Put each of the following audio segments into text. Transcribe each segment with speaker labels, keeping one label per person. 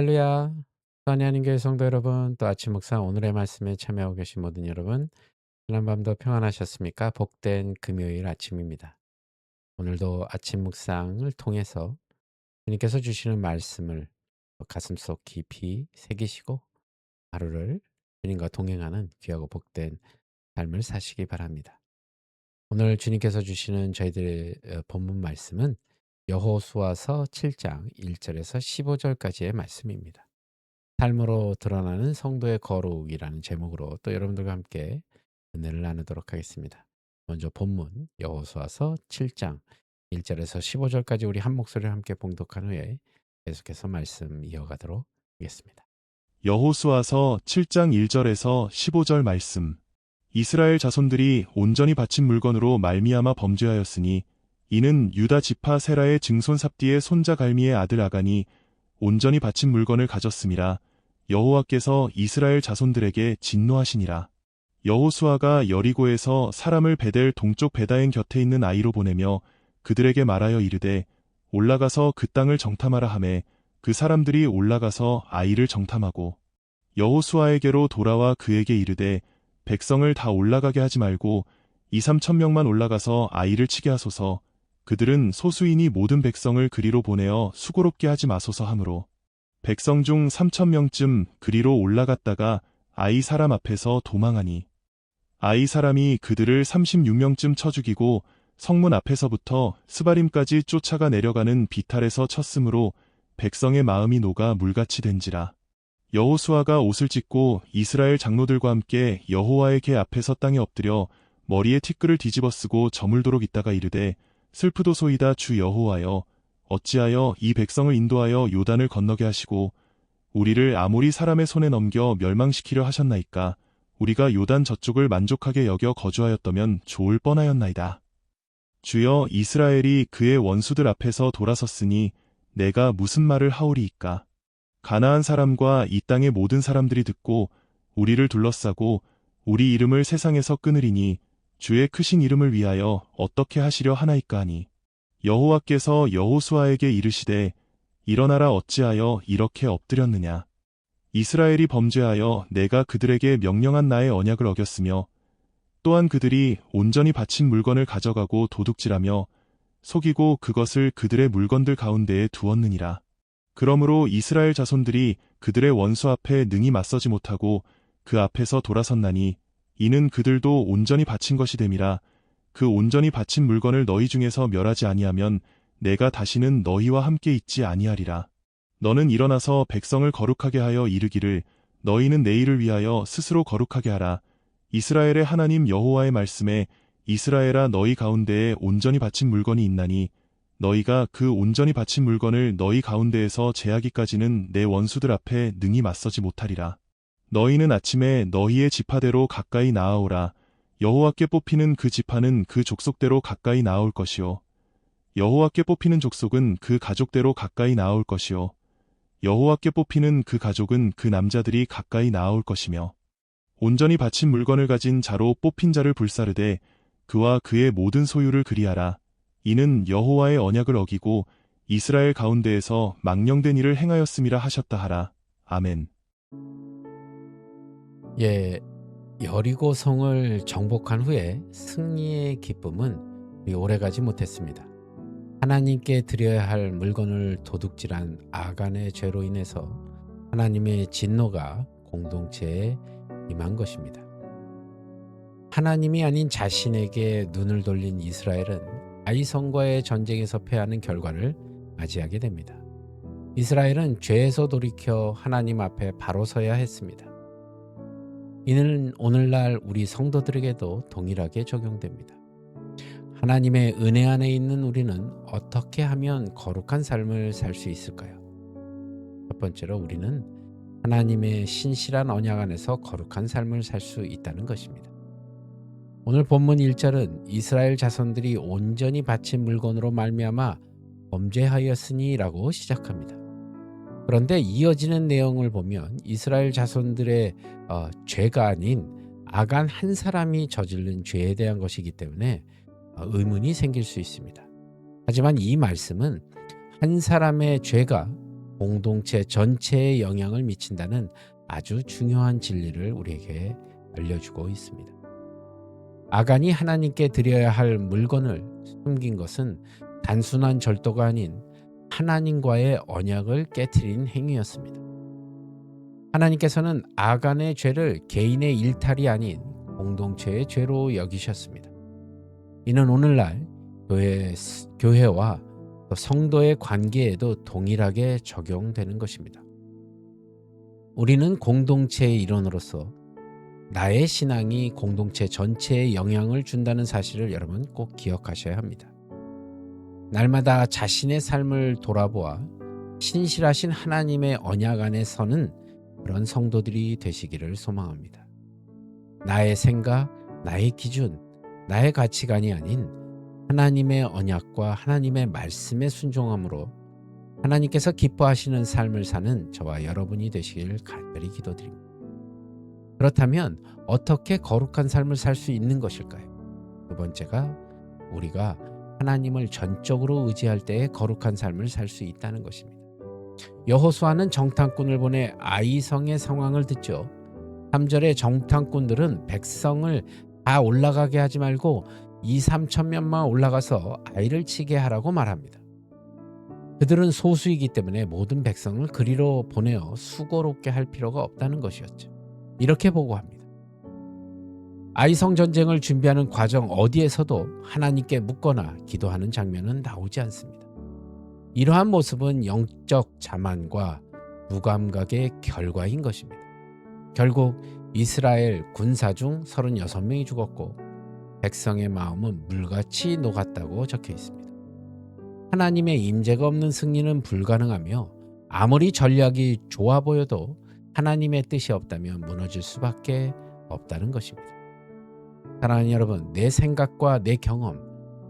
Speaker 1: 할렐루야. 선이 하나님 교회 성도 여러분, 또 아침 묵상 오늘의 말씀에 참여하고 계신 모든 여러분, 지난밤도 평안하셨습니까? 복된 금요일 아침입니다. 오늘도 아침 묵상을 통해서 주님께서 주시는 말씀을 가슴속 깊이 새기시고 하루를 주님과 동행하는 귀하고 복된 삶을 사시기 바랍니다. 오늘 주님께서 주시는 저희들의 본문 말씀은 여호수아서 7장 1절에서 15절까지의 말씀입니다. 삶으로 드러나는 성도의 거룩이라는 제목으로 또 여러분들과 함께 은혜를 나누도록 하겠습니다. 먼저 본문 여호수아서 7장 1절에서 15절까지 우리 한 목소리를 함께 봉독한 후에 계속해서 말씀 이어가도록 하겠습니다.
Speaker 2: 여호수아서 7장 1절에서 15절 말씀. 이스라엘 자손들이 온전히 바친 물건으로 말미암아 범죄하였으니 이는 유다 지파 세라의 증손 삽디의 손자 갈미의 아들 아간이 온전히 바친 물건을 가졌음이라. 여호와께서 이스라엘 자손들에게 진노하시니라. 여호수아가 여리고에서 사람을 베델 동쪽 베다엔 곁에 있는 아이로 보내며 그들에게 말하여 이르되 올라가서 그 땅을 정탐하라 하매 그 사람들이 올라가서 아이를 정탐하고 여호수아에게로 돌아와 그에게 이르되 백성을 다 올라가게 하지 말고 2-3천 명만 올라가서 아이를 치게 하소서. 그들은 소수이니 모든 백성을 그리로 보내어 수고롭게 하지 마소서 하므로 백성 중 3천 명쯤 그리로 올라갔다가 아이 사람 앞에서 도망하니 아이 사람이 그들을 36명쯤 쳐 죽이고 성문 앞에서부터 스바림까지 쫓아가 내려가는 비탈에서 쳤으므로 백성의 마음이 녹아 물같이 된지라. 여호수아가 옷을 찢고 이스라엘 장로들과 함께 여호와의 궤 앞에서 땅에 엎드려 머리에 티끌을 뒤집어 쓰고 저물도록 있다가 이르되 슬프도소이다 주 여호와여 어찌하여 이 백성을 인도하여 요단을 건너게 하시고 우리를 아모리 사람의 손에 넘겨 멸망시키려 하셨나이까. 우리가 요단 저쪽을 만족하게 여겨 거주하였다면 좋을 뻔하였나이다. 주여 이스라엘이 그의 원수들 앞에서 돌아섰으니 내가 무슨 말을 하오리이까. 가나안 사람과 이 땅의 모든 사람들이 듣고 우리를 둘러싸고 우리 이름을 세상에서 끊으리니 주의 크신 이름을 위하여 어떻게 하시려 하나이까 하니 여호와께서 여호수아에게 이르시되 일어나라 어찌하여 이렇게 엎드렸느냐. 이스라엘이 범죄하여 내가 그들에게 명령한 나의 언약을 어겼으며 또한 그들이 온전히 바친 물건을 가져가고 도둑질하며 속이고 그것을 그들의 물건들 가운데에 두었느니라. 그러므로 이스라엘 자손들이 그들의 원수 앞에 능히 맞서지 못하고 그 앞에서 돌아섰나니 이는 그들도 온전히 바친 것이 됨이라. 그 온전히 바친 물건을 너희 중에서 멸하지 아니하면 내가 다시는 너희와 함께 있지 아니하리라. 너는 일어나서 백성을 거룩하게 하여 이르기를 너희는 내일을 위하여 스스로 거룩하게 하라. 이스라엘의 하나님 여호와의 말씀에 이스라엘아 너희 가운데에 온전히 바친 물건이 있나니 너희가 그 온전히 바친 물건을 너희 가운데에서 제하기까지는 내 원수들 앞에 능히 맞서지 못하리라. 너희는 아침에 너희의 지파대로 가까이 나아오라. 여호와께 뽑히는 그 지파는 그 족속대로 가까이 나아올 것이요 여호와께 뽑히는 족속은 그 가족대로 가까이 나아올 것이요 여호와께 뽑히는 그 가족은 그 남자들이 가까이 나아올 것이며 온전히 바친 물건을 가진 자로 뽑힌 자를 불사르되 그와 그의 모든 소유를 그리하라. 이는 여호와의 언약을 어기고 이스라엘 가운데에서 망령된 일을 행하였음이라 하셨다 하라. 아멘.
Speaker 1: 예, 여리고 성을 정복한 후에 승리의 기쁨은 오래가지 못했습니다. 하나님께 드려야 할 물건을 도둑질한 아간의 죄로 인해서 하나님의 진노가 공동체에 임한 것입니다. 하나님이 아닌 자신에게 눈을 돌린 이스라엘은 아이성과의 전쟁에서 패하는 결과를 맞이하게 됩니다. 이스라엘은 죄에서 돌이켜 하나님 앞에 바로 서야 했습니다. 이는 오늘날 우리 성도들에게도 동일하게 적용됩니다. 하나님의 은혜 안에 있는 우리는 어떻게 하면 거룩한 삶을 살 수 있을까요? 첫 번째로 우리는 하나님의 신실한 언약 안에서 거룩한 삶을 살 수 있다는 것입니다. 오늘 본문 1절은 이스라엘 자손들이 온전히 바친 물건으로 말미암아 범죄하였으니 라고 시작합니다. 그런데 이어지는 내용을 보면 이스라엘 자손들의 죄가 아닌 아간 한 사람이 저지른 죄에 대한 것이기 때문에 의문이 생길 수 있습니다. 하지만 이 말씀은 한 사람의 죄가 공동체 전체에 영향을 미친다는 아주 중요한 진리를 우리에게 알려주고 있습니다. 아간이 하나님께 드려야 할 물건을 숨긴 것은 단순한 절도가 아닌 하나님과의 언약을 깨트린 행위였습니다. 하나님께서는 아간의 죄를 개인의 일탈이 아닌 공동체의 죄로 여기셨습니다. 이는 오늘날 교회와 성도의 관계에도 동일하게 적용되는 것입니다. 우리는 공동체의 일원으로서 나의 신앙이 공동체 전체에 영향을 준다는 사실을 여러분 꼭 기억하셔야 합니다. 날마다 자신의 삶을 돌아보아 신실하신 하나님의 언약 안에 서는 그런 성도들이 되시기를 소망합니다. 나의 생각, 나의 기준, 나의 가치관이 아닌 하나님의 언약과 하나님의 말씀에 순종함으로 하나님께서 기뻐하시는 삶을 사는 저와 여러분이 되시길 간절히 기도드립니다. 그렇다면 어떻게 거룩한 삶을 살 수 있는 것일까요? 두 번째가 우리가 하나님을 전적으로 의지할 때에 거룩한 삶을 살 수 있다는 것입니다. 여호수아는 정탐꾼을 보내 아이성의 상황을 듣죠. 3절에 정탐꾼들은 백성을 다 올라가게 하지 말고 2-3천 명만 올라가서 아이를 치게 하라고 말합니다. 그들은 소수이기 때문에 모든 백성을 그리로 보내어 수고롭게 할 필요가 없다는 것이었죠. 이렇게 보고합니다. 아이성 전쟁을 준비하는 과정 어디에서도 하나님께 묻거나 기도하는 장면은 나오지 않습니다. 이러한 모습은 영적 자만과 무감각의 결과인 것입니다. 결국 이스라엘 군사 중 36명이 죽었고 백성의 마음은 물같이 녹았다고 적혀 있습니다. 하나님의 임재가 없는 승리는 불가능하며 아무리 전략이 좋아 보여도 하나님의 뜻이 없다면 무너질 수밖에 없다는 것입니다. 사랑하는 여러분, 내 생각과 내 경험,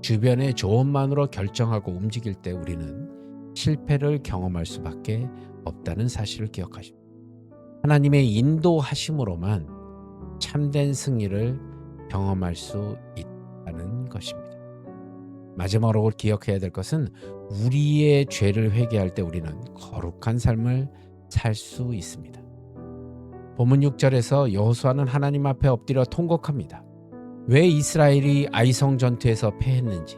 Speaker 1: 주변의 조언만으로 결정하고 움직일 때 우리는 실패를 경험할 수밖에 없다는 사실을 기억하십시오. 하나님의 인도하심으로만 참된 승리를 경험할 수 있다는 것입니다. 마지막으로 기억해야 될 것은 우리의 죄를 회개할 때 우리는 거룩한 삶을 살 수 있습니다. 본문 6절에서 여호수아는 하나님 앞에 엎드려 통곡합니다. 왜 이스라엘이 아이성 전투에서 패했는지,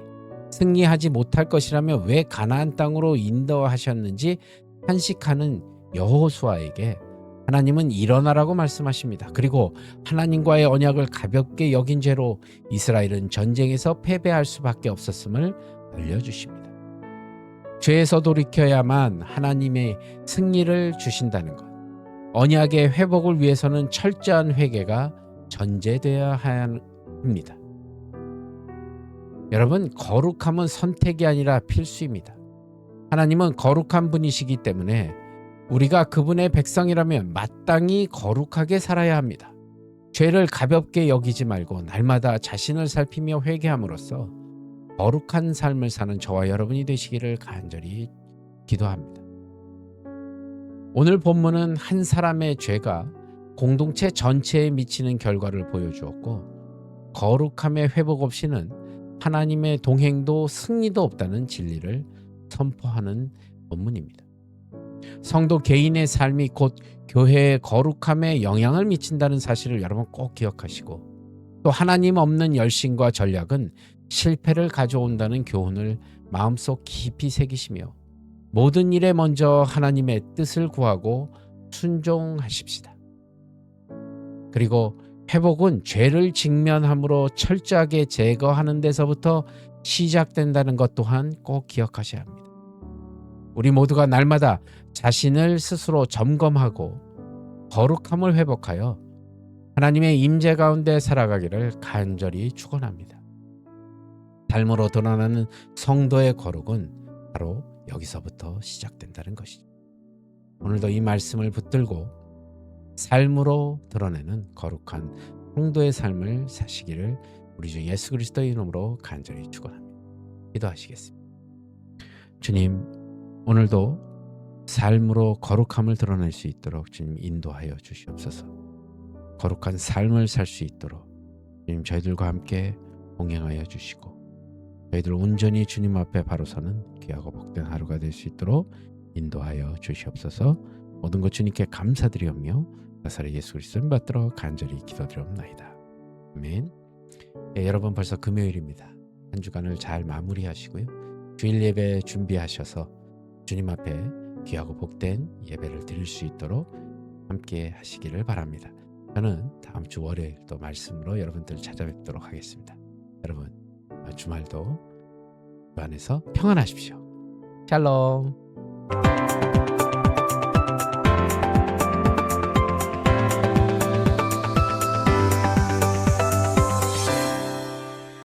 Speaker 1: 승리하지 못할 것이라며 왜 가나안 땅으로 인도하셨는지 탄식하는 여호수아에게 하나님은 일어나라고 말씀하십니다. 그리고 하나님과의 언약을 가볍게 여긴 죄로 이스라엘은 전쟁에서 패배할 수밖에 없었음을 알려주십니다. 죄에서 돌이켜야만 하나님의 승리를 주신다는 것. 언약의 회복을 위해서는 철저한 회개가 전제되어야 합니다. 여러분, 거룩함은 선택이 아니라 필수입니다. 하나님은 거룩한 분이시기 때문에 우리가 그분의 백성이라면 마땅히 거룩하게 살아야 합니다. 죄를 가볍게 여기지 말고 날마다 자신을 살피며 회개함으로써 거룩한 삶을 사는 저와 여러분이 되시기를 간절히 기도합니다. 오늘 본문은 한 사람의 죄가 공동체 전체에 미치는 결과를 보여주었고 거룩함의 회복 없이는 하나님의 동행도 승리도 없다는 진리를 선포하는 본문입니다. 성도 개인의 삶이 곧 교회의 거룩함에 영향을 미친다는 사실을 여러분 꼭 기억하시고 또 하나님 없는 열심과 전략은 실패를 가져온다는 교훈을 마음속 깊이 새기시며 모든 일에 먼저 하나님의 뜻을 구하고 순종하십시다. 그리고 회복은 죄를 직면함으로 철저하게 제거하는 데서부터 시작된다는 것 또한 꼭 기억하셔야 합니다. 우리 모두가 날마다 자신을 스스로 점검하고 거룩함을 회복하여 하나님의 임재 가운데 살아가기를 간절히 축원합니다. 삶으로 드러나는 성도의 거룩은 바로 여기서부터 시작된다는 것이죠. 오늘도 이 말씀을 붙들고 삶으로 드러내는 거룩한 성도의 삶을 사시기를 우리 주 예수 그리스도의 이름으로 간절히 축원합니다. 기도하시겠습니다. 주님, 오늘도 삶으로 거룩함을 드러낼 수 있도록 주님 인도하여 주시옵소서. 거룩한 삶을 살 수 있도록 주님 저희들과 함께 동행하여 주시고 저희들 온전히 주님 앞에 바로 서는 귀하고 복된 하루가 될 수 있도록 인도하여 주시옵소서. 모든 것 주님께 감사드리오며 나사렛 예수 그리스도를 받들어 간절히 기도드리옵나이다. 아멘. 여러분 벌써 금요일입니다. 한 주간을 잘 마무리하시고요. 주일 예배 준비하셔서 주님 앞에 귀하고 복된 예배를 드릴 수 있도록 함께 하시기를 바랍니다. 저는 다음 주 월요일 또 말씀으로 여러분들 찾아뵙도록 하겠습니다. 여러분 주말도 주 안에서 평안하십시오. 샬롬.